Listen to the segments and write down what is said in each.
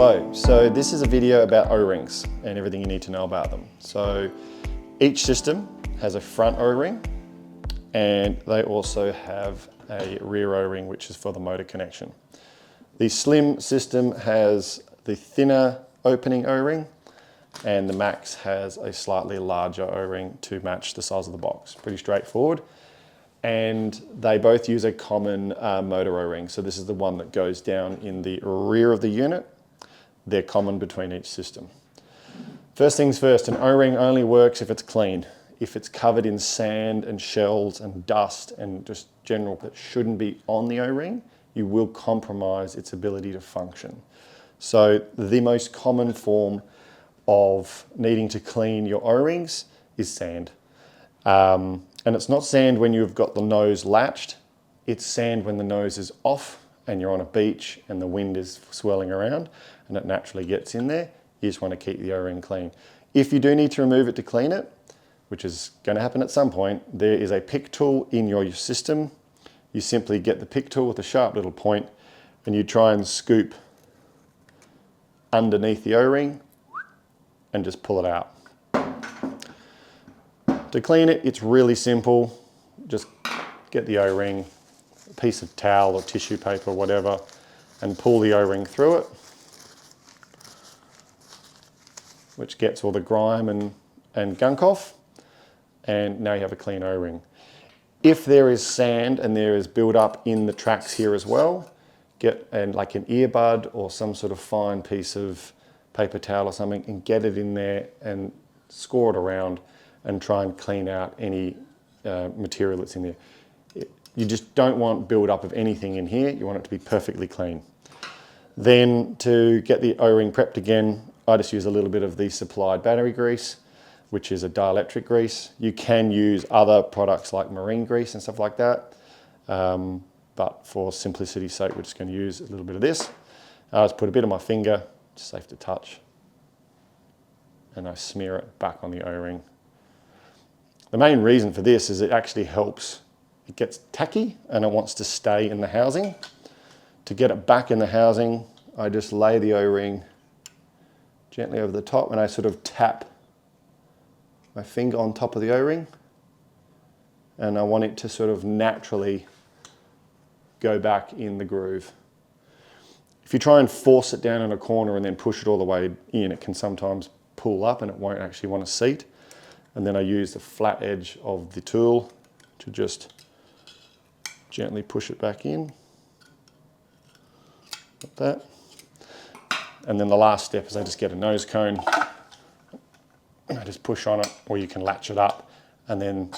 Hello, so this is a video about O-rings and everything you need to know about them. So each system has a front O-ring and they also have a rear O-ring which is for the motor connection. The Slim system has the thinner opening O-ring and the Max has a slightly larger O-ring to match the size of the box. Pretty straightforward. And they both use a common motor O-ring. So this is the one that goes down in the rear of the unit. They're common between each system. First things first, an O-ring only works if it's clean. If it's covered in sand and shells and dust and just general that shouldn't be on the O-ring, you will compromise its ability to function. So the most common form of needing to clean your O-rings is sand. And it's not sand when you've got the nose latched, it's sand when the nose is off and you're on a beach and the wind is swirling around and it naturally gets in there. You just want to keep the O-ring clean. If you do need to remove it to clean it, which is going to happen at some point, there is a pick tool in your system. You simply get the pick tool with a sharp little point and you try and scoop underneath the O-ring and just pull it out. To clean it, it's really simple. Just get the O-ring, a piece of towel or tissue paper, whatever, and pull the O-ring through it, which gets all the grime and gunk off, and now you have a clean O-ring. If there is sand and there is build-up in the tracks here as well, get like an earbud or some sort of fine piece of paper towel or something and get it in there and score it around and try and clean out any material that's in there. You just don't want build-up of anything in here. You want it to be perfectly clean. Then to get the O-ring prepped again, I just use a little bit of the supplied battery grease, which is a dielectric grease. You can use other products like marine grease and stuff like that. But for simplicity's sake, we're just going to use a little bit of this. I just put a bit on my finger, it's safe to touch, and I smear it back on the O-ring. The main reason for this is it actually helps. It gets tacky and it wants to stay in the housing. To get it back in the housing, I just lay the O-ring gently over the top and I sort of tap my finger on top of the O-ring and I want it to sort of naturally go back in the groove. If you try and force it down in a corner and then push it all the way in, it can sometimes pull up and it won't actually want to seat. And then I use the flat edge of the tool to just gently push it back in, like that. And then the last step is I just get a nose cone, I just push on it, or you can latch it up, and then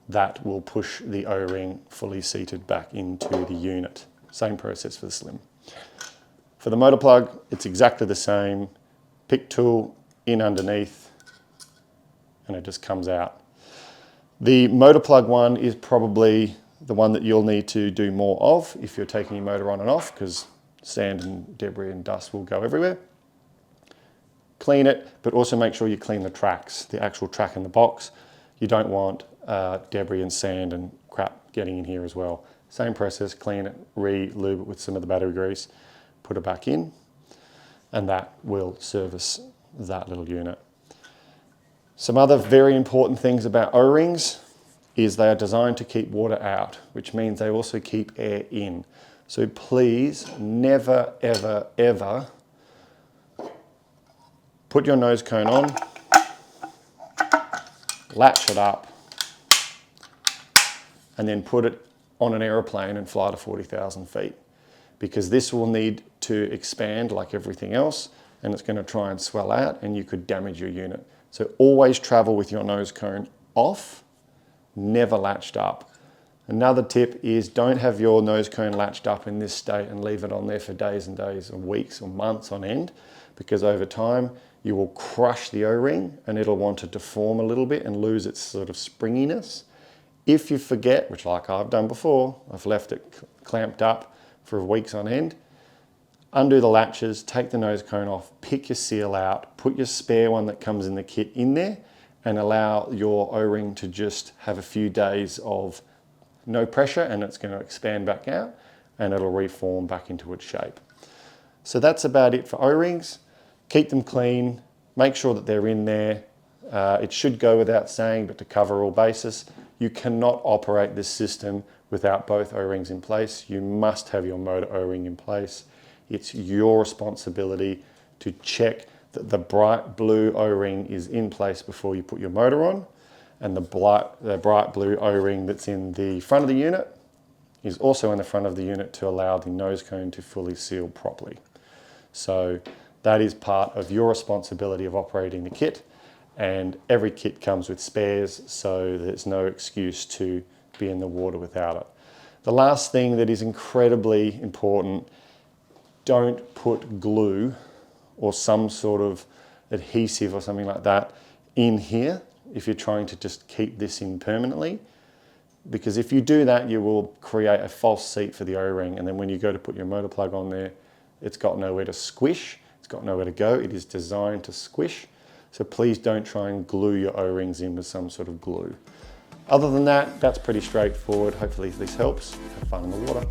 that will push the O-ring fully seated back into the unit. Same process for the Slim. For the motor plug, it's exactly the same. Pick tool in underneath, and it just comes out. The motor plug one is probably the one that you'll need to do more of if you're taking your motor on and off, because sand and debris and dust will go everywhere. Clean it, but also make sure you clean the tracks, the actual track in the box. You don't want debris and sand and crap getting in here as well. Same process, clean it, re-lube it with some of the battery grease, put it back in, and that will service that little unit. Some other very important things about O-rings is they are designed to keep water out, which means they also keep air in. So please never, ever, ever put your nose cone on, latch it up, and then put it on an aeroplane and fly to 40,000 feet. Because this will need to expand like everything else, and it's going to try and swell out, and you could damage your unit. So always travel with your nose cone off, never latched up. Another tip is don't have your nose cone latched up in this state and leave it on there for days and days or weeks or months on end, because over time you will crush the O-ring and it'll want to deform a little bit and lose its sort of springiness. If you forget, which like I've done before, I've left it clamped up for weeks on end, undo the latches, take the nose cone off, pick your seal out, put your spare one that comes in the kit in there, and allow your O-ring to just have a few days of no pressure, and it's going to expand back out and it'll reform back into its shape. So that's about it for O-rings. Keep them clean, make sure that they're in there. It should go without saying, but to cover all bases, you cannot operate this system without both O-rings in place. You must have your motor O-ring in place. It's your responsibility to check that the bright blue O-ring is in place before you put your motor on, and the bright blue O-ring that's in the front of the unit is also in the front of the unit to allow the nose cone to fully seal properly. So that is part of your responsibility of operating the kit, and every kit comes with spares, so there's no excuse to be in the water without it. The last thing that is incredibly important, don't put glue or some sort of adhesive or something like that in here if you're trying to just keep this in permanently, because if you do that, you will create a false seat for the O-ring, and then when you go to put your motor plug on there, it's got nowhere to squish, it's got nowhere to go. It is designed to squish, so please don't try and glue your O-rings in with some sort of glue. Other than that, that's pretty straightforward. Hopefully this helps. Have fun in the water.